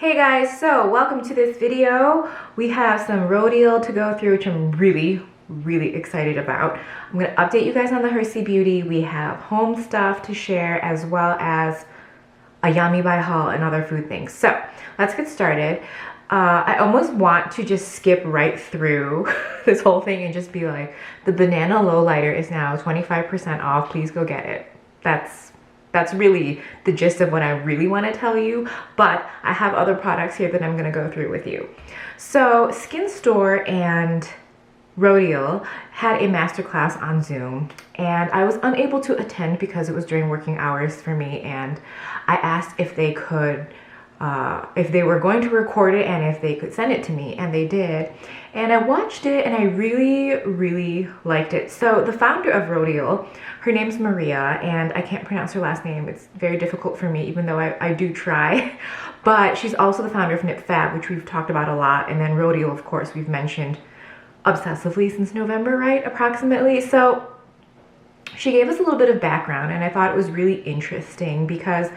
Hey guys, so welcome to this video. We have some Rodial to go through, which I'm really excited about. I'm going to update you guys on the Hersee beauty. We have home stuff to share as well as a Yummy Buy haul and other food things. So let's get started. I almost want to just skip right through this whole thing and just be like, the Banana Lowlighter is now 25% off. Please go get it. That's really the gist of what I really want to tell you, but I have other products here that I'm going to go through with you. So SKINSTORE and Rodial had a masterclass on Zoom, and I was unable to attend because it was during working hours for me, and I asked if they could if they were going to record it and if they could send it to me, and they did. And I watched it and I really liked it. So the founder of Rodial, her name's Maria, and I can't pronounce her last name. It's very difficult for me, even though I do try. But she's also the founder of NipFab, which we've talked about a lot. And then Rodial, of course, we've mentioned obsessively since November, right? Approximately. So she gave us a little bit of background, and I thought it was really interesting because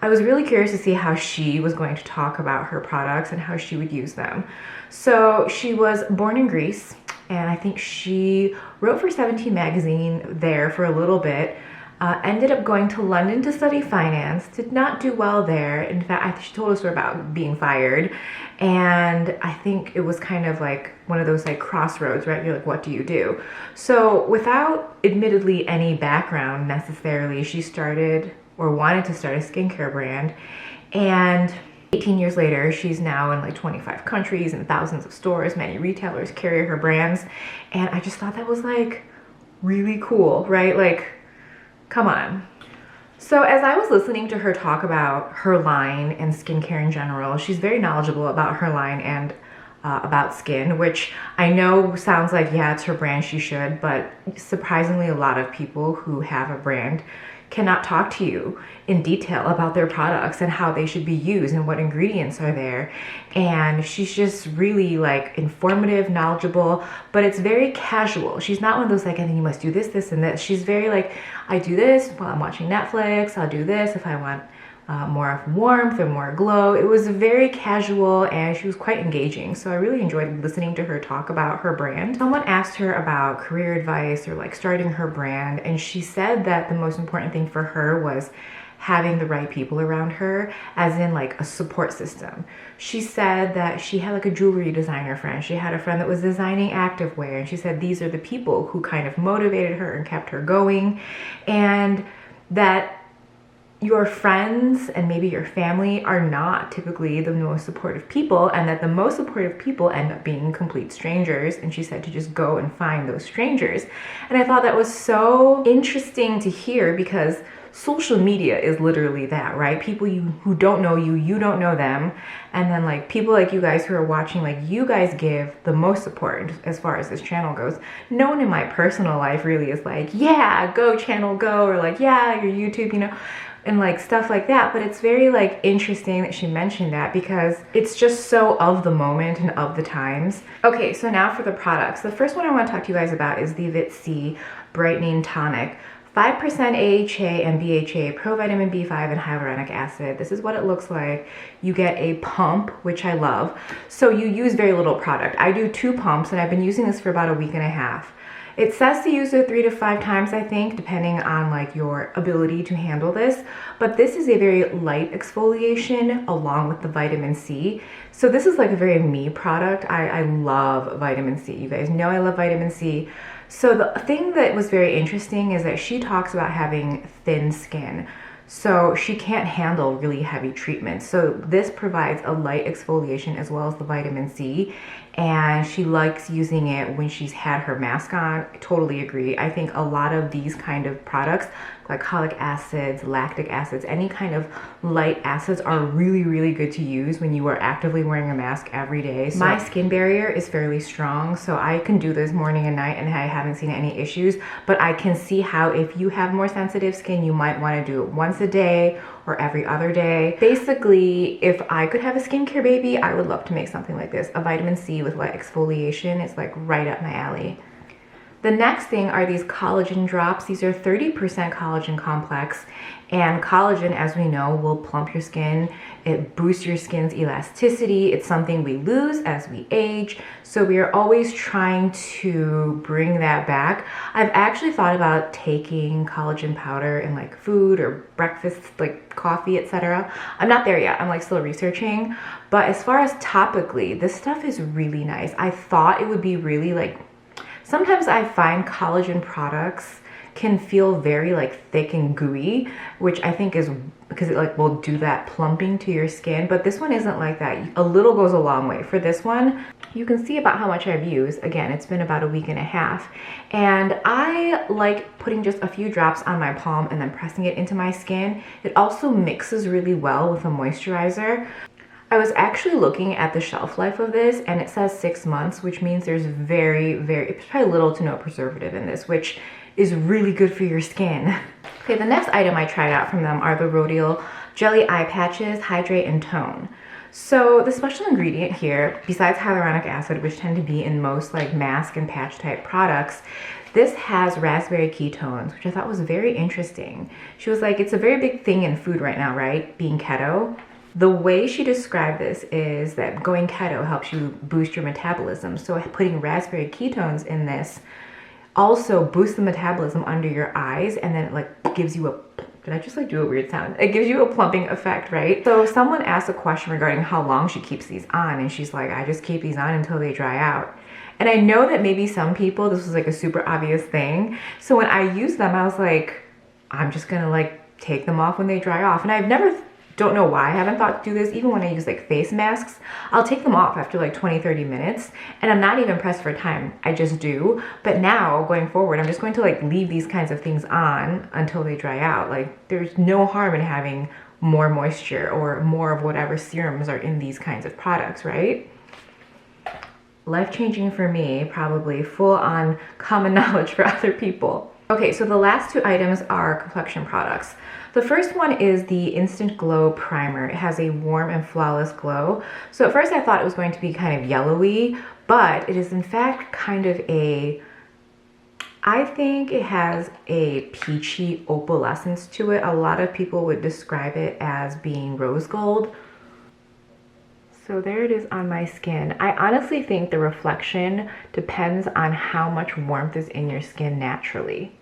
I was really curious to see how she was going to talk about her products and how she would use them. So she was born in Greece, and I think she wrote for 17 magazine there for a little bit, ended up going to London to study finance, did not do well there. In fact, she told us about being fired, and I think it was kind of like one of those like crossroads, right? You're like, what do you do? So without admittedly any background necessarily, she started or wanted to start a skincare brand, and 18 years later, she's now in like 25 countries and thousands of stores. Many retailers carry her brands, and I just thought that was like really cool, right? Like, come on. So as I was listening to her talk about her line and skincare in general, she's very knowledgeable about her line and about skin, which I know sounds like, yeah, it's her brand, she should, but surprisingly a lot of people who have a brand cannot talk to you in detail about their products and how they should be used and what ingredients are there. And she's just really like informative, knowledgeable, but it's very casual. She's not one of those like, I think you must do this, this, and this. She's very like, I do this while I'm watching Netflix. I'll do this if I want more warmth or more glow. It was very casual, and she was quite engaging. So I really enjoyed listening to her talk about her brand. Someone asked her about career advice or like starting her brand, and she said that the most important thing for her was having the right people around her, as in like a support system. She said that she had like a jewelry designer friend. She had a friend that was designing activewear, and she said these are the people who kind of motivated her and kept her going, and that your friends and maybe your family are not typically the most supportive people, and that the most supportive people end up being complete strangers. And she said to just go and find those strangers. And I thought that was so interesting to hear, because social media is literally that, right? People who don't know you, you don't know them. And then like people like you guys who are watching, like you guys give the most support as far as this channel goes. No one in my personal life really is like, yeah, go channel, go, or like, yeah, your YouTube, you know, and like stuff like that. But it's very like interesting that she mentioned that, because it's just so of the moment and of the times. Okay, so now for the products. The first one I want to talk to you guys about is the Hersee Brightening Tonic. 5% AHA and BHA, provitamin B5 and hyaluronic acid. This is what it looks like. You get a pump, which I love. So you use very little product. I do 2 pumps, and I've been using this for about a week and a half. It says to use it 3 to 5 times, I think, depending on like your ability to handle this. But this is a very light exfoliation along with the vitamin C. So this is like a very me product. I love vitamin C. You guys know I love vitamin C. So the thing that was very interesting is that she talks about having thin skin. So she can't handle really heavy treatments. So this provides a light exfoliation as well as the vitamin C. And she likes using it when she's had her mask on. I totally agree. I think a lot of these kind of products, glycolic acids, lactic acids, any kind of light acids are really good to use when you are actively wearing a mask every day. So my skin barrier is fairly strong, so I can do this morning and night, and I haven't seen any issues. But I can see how if you have more sensitive skin, you might want to do it once a day or every other day. Basically, if I could have a skincare baby, I would love to make something like this. A vitamin C with light exfoliation is like right up my alley. The next thing are these collagen drops. These are 30% collagen complex, and collagen, as we know, will plump your skin. It boosts your skin's elasticity. It's something we lose as we age, so we are always trying to bring that back. I've actually thought about taking collagen powder in like food or breakfast, like coffee, etc. I'm not there yet. I'm like still researching, but as far as topically, this stuff is really nice. I thought it would be really like, sometimes I find collagen products can feel very like thick and gooey, which I think is because it like will do that plumping to your skin, but this one isn't like that. A little goes a long way. For this one, you can see about how much I've used. Again, it's been about a week and a half, and I like putting just a few drops on my palm and then pressing it into my skin. It also mixes really well with a moisturizer. I was actually looking at the shelf life of this, and it says 6 months, which means there's it's probably little to no preservative in this, which is really good for your skin. Okay, the next item I tried out from them are the Rodial Jelly Eye Patches, Hydrate and Tone. So the special ingredient here, besides hyaluronic acid, which tend to be in most like mask and patch type products, this has raspberry ketones, which I thought was very interesting. She was like, it's a very big thing in food right now, right? Being keto. The way she described this is that going keto helps you boost your metabolism. So putting raspberry ketones in this also boosts the metabolism under your eyes, and then it like gives you a, did I just like do a weird sound? It gives you a plumping effect, right? So someone asked a question regarding how long she keeps these on, and she's like, I just keep these on until they dry out. And I know that maybe some people, this was like a super obvious thing. So when I used them, I was like, I'm just gonna like take them off when they dry off. And I've never, don't know why I haven't thought to do this. Even when I use like face masks, I'll take them off after like 20-30 minutes, and I'm not even pressed for time. I just do. But now going forward, I'm just going to like leave these kinds of things on until they dry out. Like there's no harm in having more moisture or more of whatever serums are in these kinds of products, right? Life-changing for me, probably full on common knowledge for other people. Okay, so the last two items are complexion products. The first one is the Instant Glow Primer. It has a warm and flawless glow. So at first I thought it was going to be kind of yellowy, but it is in fact kind of a, I think it has a peachy opalescence to it. A lot of people would describe it as being rose gold. So there it is on my skin. I honestly think the reflection depends on how much warmth is in your skin naturally.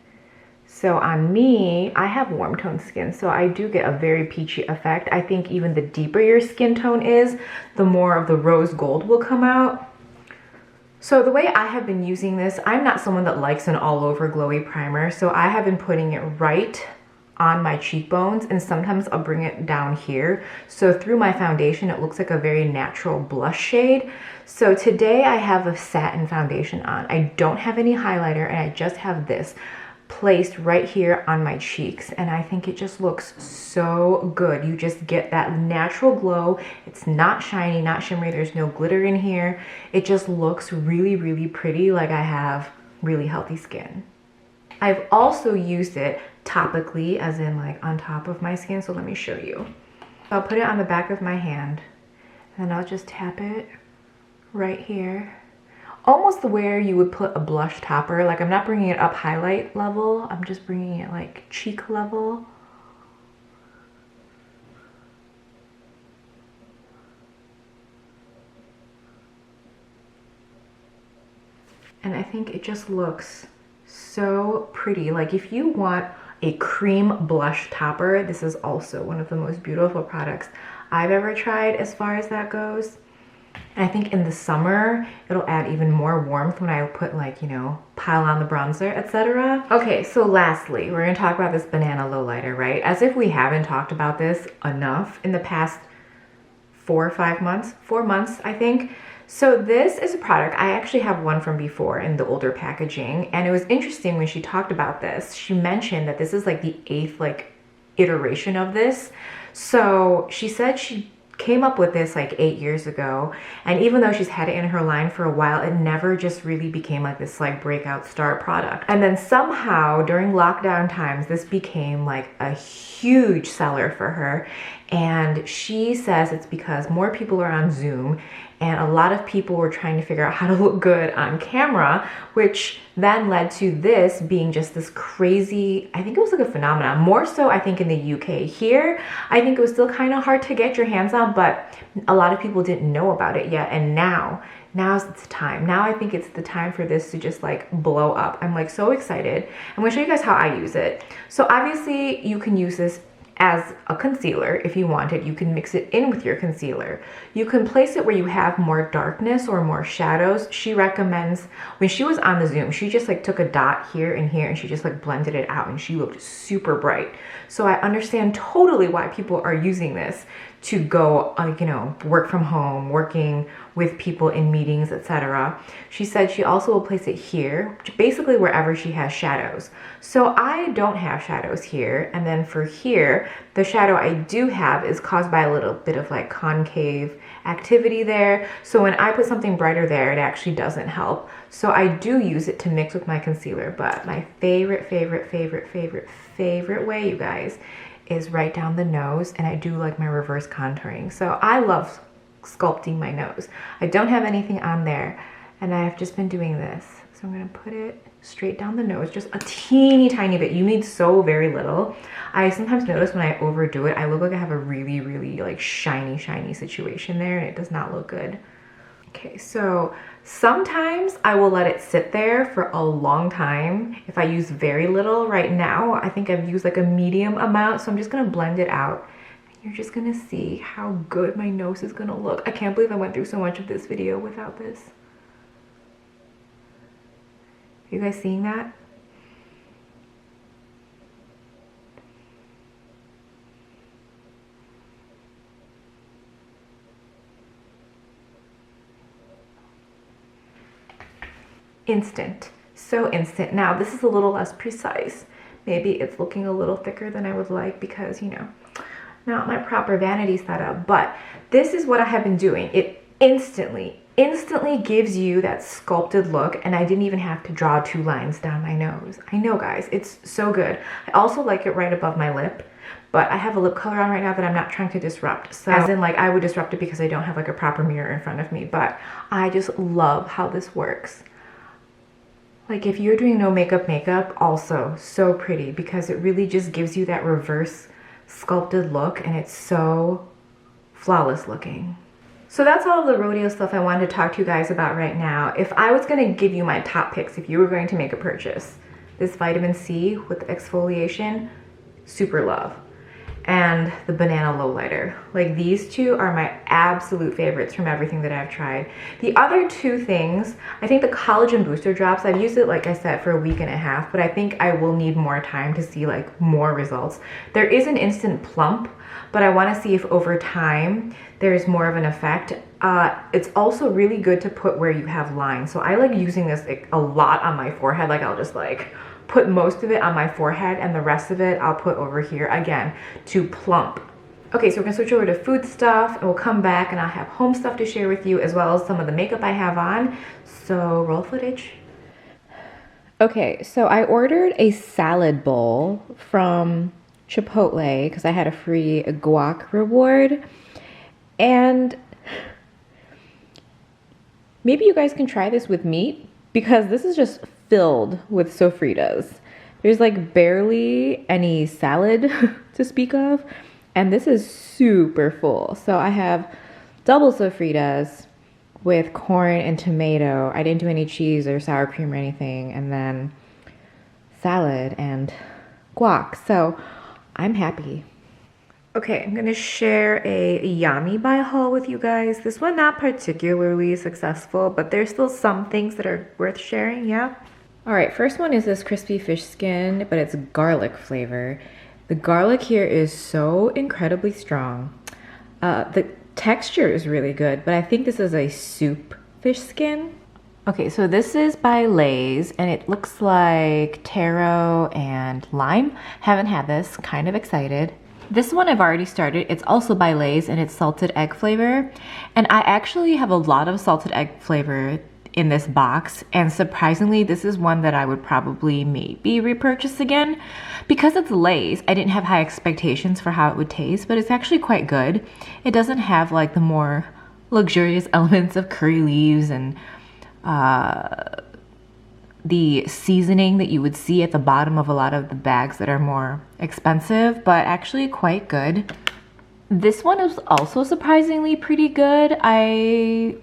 So on me, I have warm toned skin, so I do get a very peachy effect. I think even the deeper your skin tone is, the more of the rose gold will come out. So the way I have been using this, I'm not someone that likes an all over glowy primer, so I have been putting it right on my cheekbones, and sometimes I'll bring it down here. So through my foundation, it looks like a very natural blush shade. So today I have a satin foundation on. I don't have any highlighter, and I just have this placed right here on my cheeks, and I think it just looks so good. You just get that natural glow. It's not shiny, not shimmery. There's no glitter in here. It just looks really, really pretty, like I have really healthy skin. I've also used it topically, as in like on top of my skin. So let me show you. I'll put it on the back of my hand, and then I'll just tap it right here. Almost where you would put a blush topper. Like I'm not bringing it up highlight level. I'm just bringing it like cheek level. And I think it just looks so pretty. Like if you want a cream blush topper, this is also one of the most beautiful products I've ever tried as far as that goes. And I think in the summer, it'll add even more warmth when I put like, you know, pile on the bronzer, etc. Okay, so lastly, we're gonna talk about this Banana Lowlighter, right? As if we haven't talked about this enough in the past 4 or 5 months, 4 months, I think. So this is a product, I actually have one from before in the older packaging, and it was interesting when she talked about this. She mentioned that this is like the 8th like iteration of this. So she said she came up with this like 8 years ago, and even though she's had it in her line for a while, it never just really became like this like breakout star product. And then somehow during lockdown times, this became like a huge seller for her. And she says it's because more people are on Zoom and a lot of people were trying to figure out how to look good on camera, which then led to this being just this crazy, I think it was like a phenomenon, more so I think in the UK. Here, I think it was still kind of hard to get your hands on, but a lot of people didn't know about it yet. And now's the time. Now I think it's the time for this to just like blow up. I'm like so excited. I'm gonna show you guys how I use it. So obviously you can use this as a concealer if you want it. You can mix it in with your concealer. You can place it where you have more darkness or more shadows. She recommends, when she was on the Zoom, she just like took a dot here and here and she just like blended it out and she looked super bright. So I understand totally why people are using this to go, you know, work from home, working with people in meetings, etc. She said she also will place it here, basically wherever she has shadows. So I don't have shadows here. And then for here, the shadow I do have is caused by a little bit of like concave activity there. So when I put something brighter there, it actually doesn't help. So I do use it to mix with my concealer, but my favorite way, you guys, is right down the nose, and I do like my reverse contouring. So I love sculpting my nose. I don't have anything on there, and I've just been doing this. So I'm gonna put it straight down the nose, just a teeny tiny bit. You need so very little. I sometimes notice when I overdo it, I look like I have a really like shiny situation there, and it does not look good. Okay, so sometimes I will let it sit there for a long time if I use very little. Right now, I think I've used like a medium amount, so I'm just gonna blend it out. And you're just gonna see how good my nose is gonna look. I can't believe I went through so much of this video without this. Are you guys seeing that? Instant, so instant. Now this is a little less precise. Maybe it's looking a little thicker than I would like because, you know, not my proper vanity setup, but this is what I have been doing. It instantly gives you that sculpted look, and I didn't even have to draw 2 lines down my nose. I know, guys, it's so good. I also like it right above my lip, but I have a lip color on right now that I'm not trying to disrupt. So as in, like, I would disrupt it because I don't have like a proper mirror in front of me, but I just love how this works. Like if you're doing no makeup, also so pretty because it really just gives you that reverse sculpted look, and it's so flawless looking. So that's all of the Rodial stuff I wanted to talk to you guys about right now. If I was gonna give you my top picks, if you were going to make a purchase, this vitamin C with exfoliation, super love. And the banana lowlighter. Like these two are my absolute favorites from everything that I've tried. The other 2 things, I think the collagen booster drops, I've used it, like I said, for a week and a half, but I think I will need more time to see like more results. There is an instant plump, but I want to see if over time there's more of an effect. It's also really good to put where you have lines. So I like using this like a lot on my forehead. Like I'll just like put most of it on my forehead and the rest of it I'll put over here again to plump. Okay, so we're gonna switch over to food stuff and we'll come back and I'll have home stuff to share with you as well as some of the makeup I have on. So roll footage. Okay, so I ordered a salad bowl from Chipotle because I had a free guac reward, and maybe you guys can try this with meat because this is just filled with sofritas. There's like barely any salad to speak of, and this is super full. So I have double sofritas with corn and tomato. I didn't do any cheese or sour cream or anything, and then salad and guac. So I'm happy. Okay, I'm gonna share a Yummy buy haul with you guys. This one not particularly successful, but there's still some things that are worth sharing, yeah? All right, first one is this crispy fish skin, but it's garlic flavor. The garlic here is so incredibly strong. The texture is really good, but I think this is a soup fish skin. Okay, so this is by Lay's, and it looks like taro and lime. Haven't had this, kind of excited. This one I've already started. It's also by Lay's, and it's salted egg flavor. And I actually have a lot of salted egg flavor in this box, and surprisingly this is one that I would probably maybe repurchase again. Because it's Lay's, I didn't have high expectations for how it would taste, but it's actually quite good. It doesn't have like the more luxurious elements of curry leaves and the seasoning that you would see at the bottom of a lot of the bags that are more expensive, but actually quite good. This one is also surprisingly pretty good. A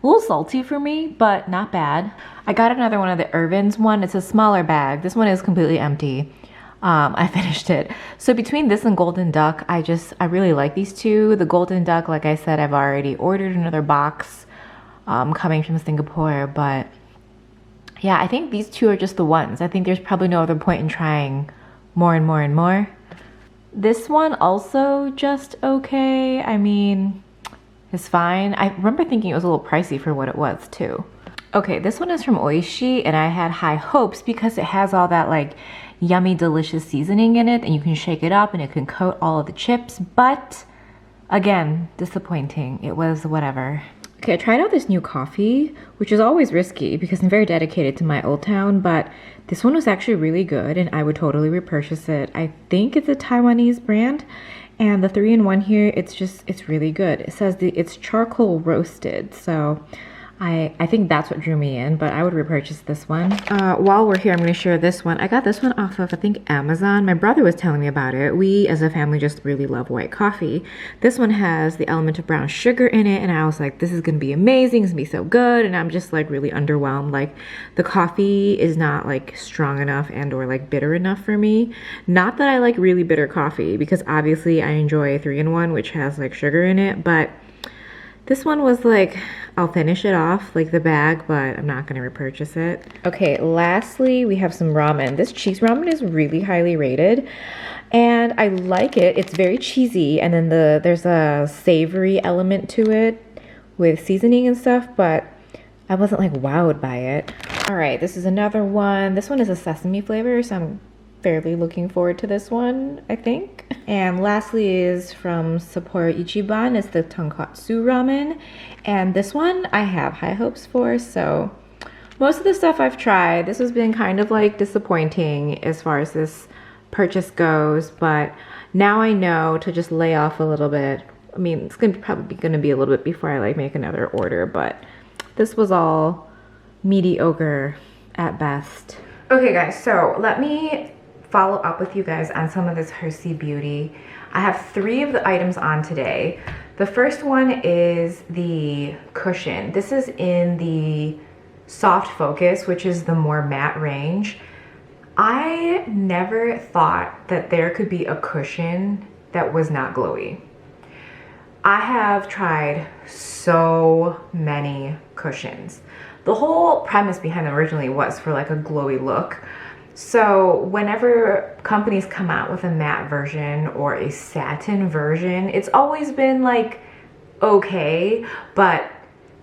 little salty for me, but not bad. I got another one of the Irvin's one. It's a smaller bag. This one is completely empty. I finished it. So between this and Golden Duck, I really like these two. The Golden Duck, like I said, I've already ordered another box coming from Singapore, but yeah, I think these two are just the ones. I think there's probably no other point in trying more and more and more. This one also just okay. I mean, it's fine. I remember thinking it was a little pricey for what it was too. Okay, this one is from Oishi, and I had high hopes because it has all that like yummy, delicious seasoning in it, and you can shake it up and it can coat all of the chips, but again, disappointing. It was whatever. Okay, I tried out this new coffee, which is always risky because I'm very dedicated to my Old Town, but this one was actually really good and I would totally repurchase it. I think it's a Taiwanese brand, and the 3-in-1 here, it's really good. It says it's charcoal roasted, so I think that's what drew me in, but I would repurchase this one. While we're here, I'm going to share this one. I got this one off of, I think, Amazon. My brother was telling me about it. We, as a family, just really love white coffee. This one has the element of brown sugar in it, and I was like, this is going to be amazing. It's going to be so good, and I'm just like really underwhelmed. Like, the coffee is not like strong enough and or like bitter enough for me. Not that I like really bitter coffee, because obviously I enjoy a 3-in-1, which has like sugar in it, but this one was like, I'll finish it off, like the bag, but I'm not gonna repurchase it. Okay, lastly, we have some ramen. This cheese ramen is really highly rated, and I like it. It's very cheesy, and then there's a savory element to it with seasoning and stuff, but I wasn't like wowed by it. All right, this is another one. This one is a sesame flavor, so I'm fairly looking forward to this one, I think. And lastly is from Sapporo Ichiban. It's the tonkatsu ramen, and this one I have high hopes for. So most of the stuff I've tried, this has been kind of like disappointing as far as this purchase goes, but now I know to just lay off a little bit. I mean, it's probably gonna be a little bit before I like make another order, but this was all mediocre at best. Okay guys, so let me follow up with you guys on some of this Hersee beauty. I have 3 of the items on today. The first one is the cushion. This is in the soft focus, which is the more matte range. I never thought that there could be a cushion that was not glowy. I have tried so many cushions. The whole premise behind them originally was for like a glowy look. So whenever companies come out with a matte version or a satin version, it's always been like okay, but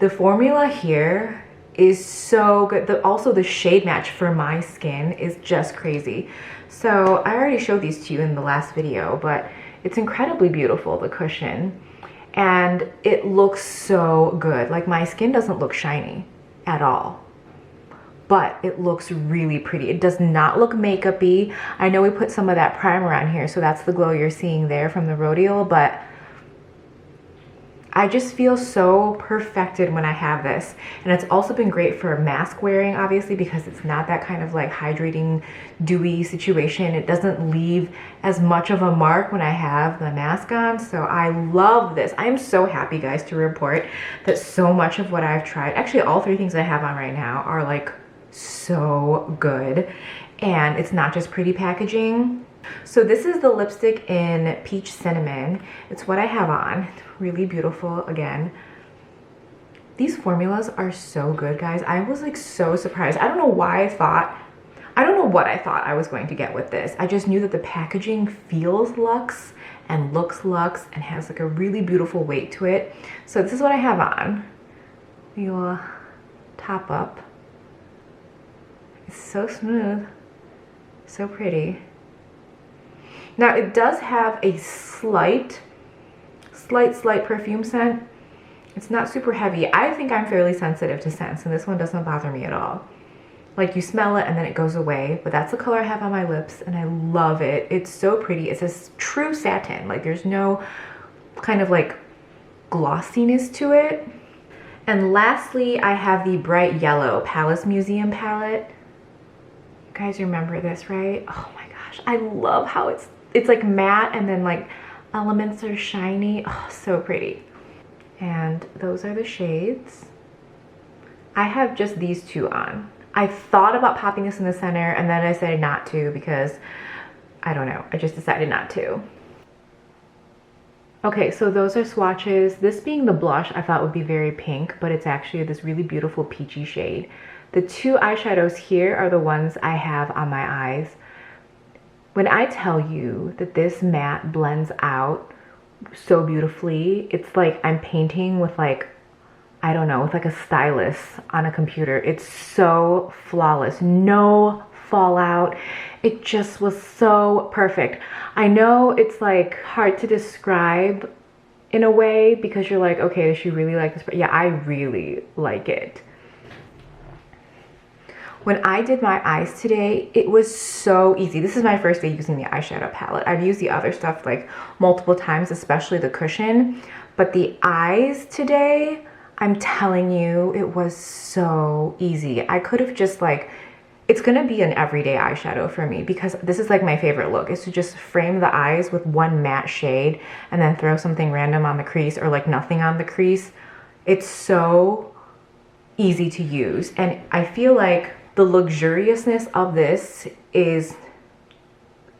the formula here is so good. Also the shade match for my skin is just crazy. So I already showed these to you in the last video, but it's incredibly beautiful, the cushion, and it looks so good. Like, my skin doesn't look shiny at all, but it looks really pretty. It does not look makeup-y. I know we put some of that primer on here, so that's the glow you're seeing there from the Rodial, but I just feel so perfected when I have this. And it's also been great for mask wearing, obviously, because it's not that kind of like hydrating, dewy situation. It doesn't leave as much of a mark when I have the mask on, so I love this. I am so happy, guys, to report that so much of what I've tried, actually all 3 things I have on right now, are like so good, and it's not just pretty packaging. So this is the lipstick in Peach Cinnamon. It's what I have on. It's really beautiful again. These formulas are so good, guys. I was like so surprised. I don't know what I thought I was going to get with this. I just knew that the packaging feels luxe and looks luxe and has like a really beautiful weight to it. So this is what I have on. You'll top up. It's so smooth, so pretty. Now it does have a slight perfume scent. It's not super heavy. I think I'm fairly sensitive to scents, and this one doesn't bother me at all. Like, you smell it and then it goes away, but that's the color I have on my lips, and I love it. It's so pretty. It's a true satin. Like, there's no kind of like glossiness to it. And lastly, I have the Bright Yellow Palace Museum palette. You guys remember this, right? Oh my gosh, I love how it's like matte and then like elements are shiny. Oh, so pretty. And those are the shades. I have just these two on. I thought about popping this in the center, and then I decided not to because, I don't know, I just decided not to. Okay, so those are swatches. This being the blush, I thought would be very pink, but it's actually this really beautiful peachy shade. The two eyeshadows here are the ones I have on my eyes. When I tell you that this matte blends out so beautifully, it's like I'm painting with like, I don't know, with like a stylus on a computer. It's so flawless, no fallout. It just was so perfect. I know it's like hard to describe in a way because you're like, okay, does she really like this? But yeah, I really like it. When I did my eyes today, it was so easy. This is my first day using the eyeshadow palette. I've used the other stuff like multiple times, especially the cushion, but the eyes today, I'm telling you, it was so easy. I could have just like, it's gonna be an everyday eyeshadow for me because this is like my favorite look, is to just frame the eyes with one matte shade and then throw something random on the crease or like nothing on the crease. It's so easy to use. And I feel like the luxuriousness of this is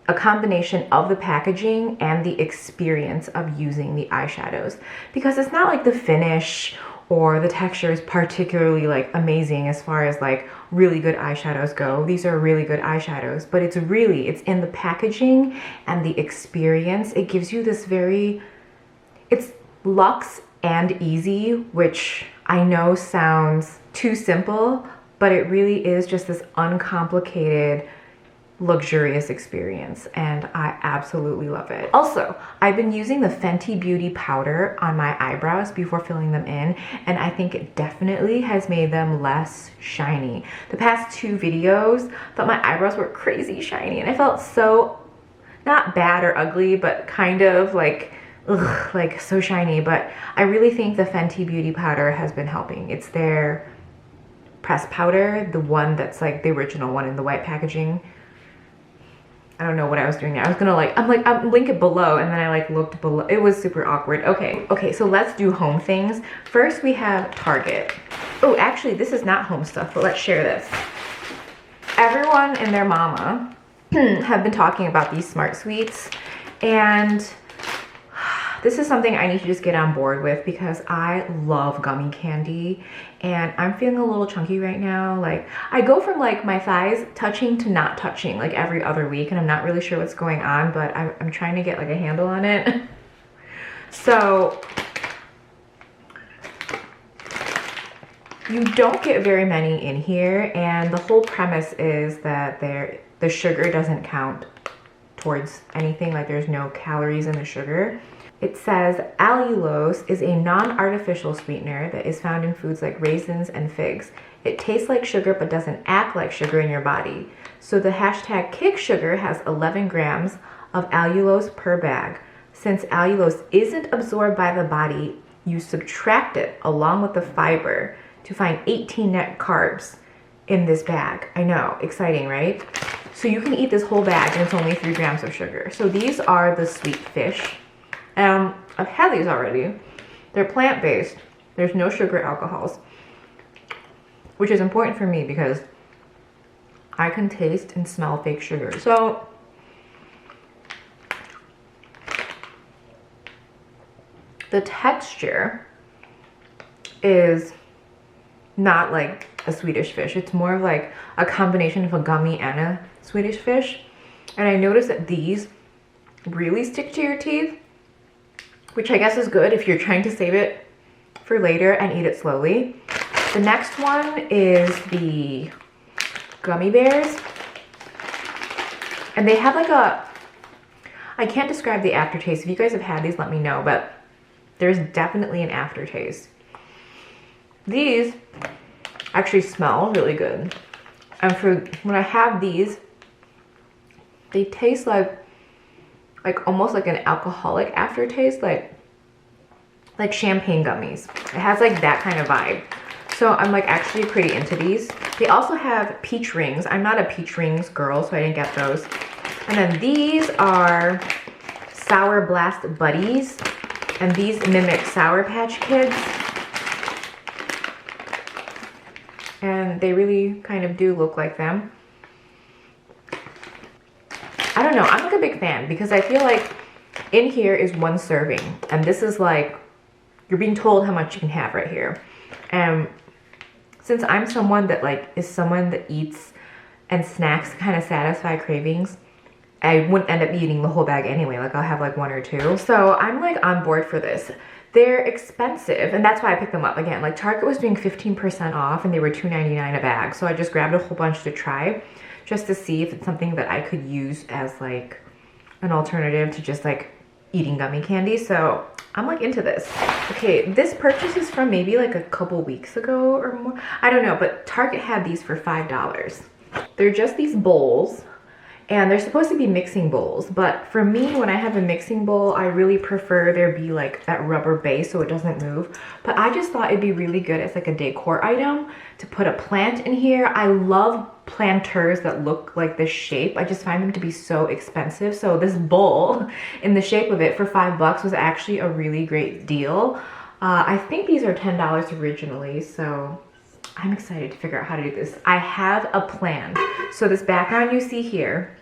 a combination of the packaging and the experience of using the eyeshadows, because it's not like the finish or the texture is particularly like amazing as far as like really good eyeshadows go. These are really good eyeshadows, but it's in the packaging and the experience. It gives you this it's luxe and easy, which I know sounds too simple, but it really is just this uncomplicated, luxurious experience, and I absolutely love it. Also, I've been using the Fenty Beauty powder on my eyebrows before filling them in, and I think it definitely has made them less shiny. The past two videos, I thought my eyebrows were crazy shiny, and I felt so, not bad or ugly, but kind of like, ugh, like so shiny. But I really think the Fenty Beauty powder has been helping. It's their pressed powder, the one that's like the original one in the white packaging. I don't know what I was doing there. I was gonna like, I'm link it below, and then I like looked below. It was super awkward. Okay, so let's do home things. First we have Target. Oh, actually this is not home stuff, but let's share this. Everyone and their mama have been talking about these Smart Sweets, and this is something I need to just get on board with because I love gummy candy, and I'm feeling a little chunky right now. Like, I go from like my thighs touching to not touching like every other week, and I'm not really sure what's going on, but I'm trying to get like a handle on it. So you don't get very many in here, and the whole premise is that the sugar doesn't count towards anything. Like, there's no calories in the sugar. It says allulose is a non-artificial sweetener that is found in foods like raisins and figs. It tastes like sugar but doesn't act like sugar in your body. So the hashtag Kick Sugar has 11 grams of allulose per bag. Since allulose isn't absorbed by the body, you subtract it along with the fiber to find 18 net carbs in this bag. I know, exciting, right? So you can eat this whole bag and it's only 3 grams of sugar. So these are the sweet fish. I've had these already. They're plant-based. There's no sugar alcohols, which is important for me because I can taste and smell fake sugar. So the texture is not like a Swedish fish. It's more of like a combination of a gummy and a Swedish fish. And I noticed that these really stick to your teeth, which I guess is good if you're trying to save it for later and eat it slowly. The next one is the gummy bears. And they have like I can't describe the aftertaste. If you guys have had these, let me know, but there's definitely an aftertaste. these actually smell really good. And for when I have these, they taste like almost like an alcoholic aftertaste, like champagne gummies. It has like that kind of vibe. So I'm like actually pretty into these. They also have peach rings. I'm not a peach rings girl, so I didn't get those. And then these are Sour Blast Buddies, and these mimic Sour Patch Kids. And they really kind of do look like them. I don't know, I'm like a big fan because I feel like in here is one serving, and this is like, you're being told how much you can have right here. And since I'm someone that is someone that eats and snacks to kind of satisfy cravings, I wouldn't end up eating the whole bag anyway. Like I'll have like one or two. So I'm like on board for this. They're expensive, and that's why I picked them up. Again, like Target was doing 15% off and they were $2.99 a bag. So I just grabbed a whole bunch to try just to see if it's something that I could use as like an alternative to just like eating gummy candy. So I'm like into this. Okay, this purchase is from maybe like a couple weeks ago or more. I don't know, but Target had these for $5. They're just these bowls, and they're supposed to be mixing bowls, but for me, when I have a mixing bowl, I really prefer there be like that rubber base so it doesn't move. But I just thought it'd be really good as like a decor item to put a plant in here. I love planters that look like this shape. I just find them to be so expensive. So this bowl in the shape of it for $5 was actually a really great deal. I think these are $10 originally, so I'm excited to figure out how to do this. I have a plan. So this background you see here,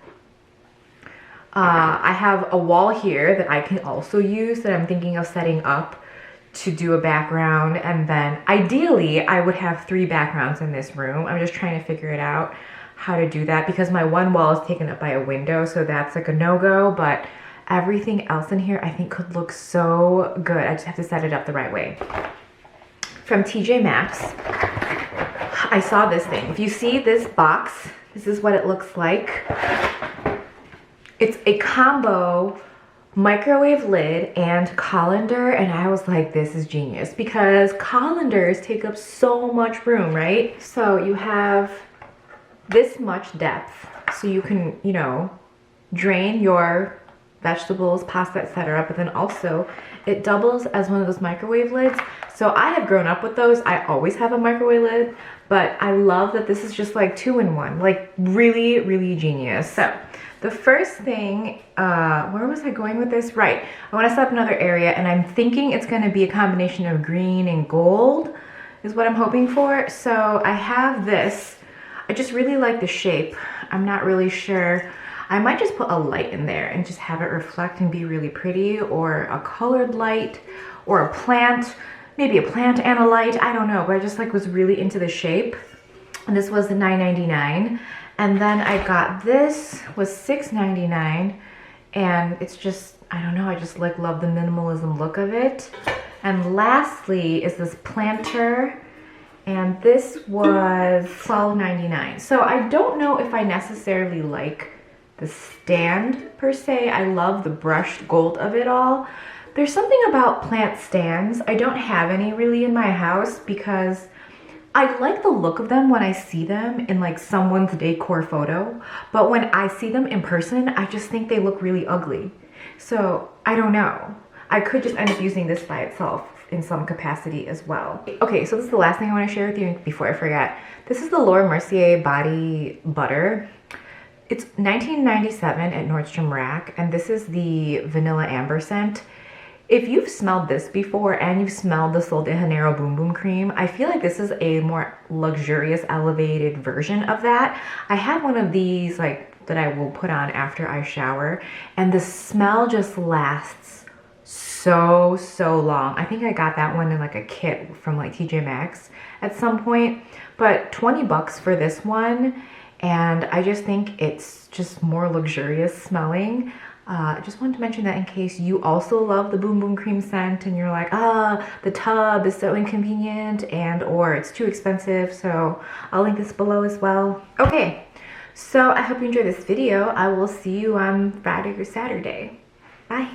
I have a wall here that I can also use that I'm thinking of setting up to do a background, and then ideally I would have 3 backgrounds in this room. I'm just trying to figure it out how to do that because my one wall is taken up by a window, so that's like a no-go, but everything else in here I think could look so good. I just have to set it up the right way. From TJMaxx, I saw this thing. If you see this box, this is what it looks like. It's a combo microwave lid and colander, and I was like, this is genius because colanders take up so much room, right? So you have this much depth, so you can, you know, drain your vegetables, pasta, etc. But then also it doubles as one of those microwave lids. So I have grown up with those. I always have a microwave lid, but I love that this is just like 2-in-1, like really, really genius. So the first thing, where was I going with this? Right, I want to set up another area, and I'm thinking it's going to be a combination of green and gold is what I'm hoping for. So I have this. I just really like the shape. I'm not really sure. I might just put a light in there and just have it reflect and be really pretty, or a colored light, or a plant, maybe a plant and a light, I don't know, but I just like was really into the shape. And this was the $9.99. And then I got this, was $6.99, and it's just, I don't know, I just like love the minimalism look of it. And lastly is this planter, and this was $12.99. So I don't know if I necessarily like the stand per se. I love the brushed gold of it all. There's something about plant stands. I don't have any really in my house because I like the look of them when I see them in like someone's decor photo, but when I see them in person, I just think they look really ugly. So I don't know. I could just end up using this by itself in some capacity as well. Okay, so this is the last thing I want to share with you before I forget. This is the Laura Mercier Body Butter. It's $19.97 at Nordstrom Rack, and this is the Vanilla Amber scent. If you've smelled this before and you've smelled the Sol de Janeiro Boom Boom Cream, I feel like this is a more luxurious, elevated version of that. I have one of these like that I will put on after I shower, and the smell just lasts so long. I think I got that one in like a kit from like TJMaxx at some point, but 20 bucks for this one, and I just think it's just more luxurious smelling. I just wanted to mention that in case you also love the Boom Boom Cream scent and you're like, the tub is so inconvenient and or it's too expensive. So I'll link this below as well. Okay, so I hope you enjoyed this video. I will see you on Friday or Saturday. Bye.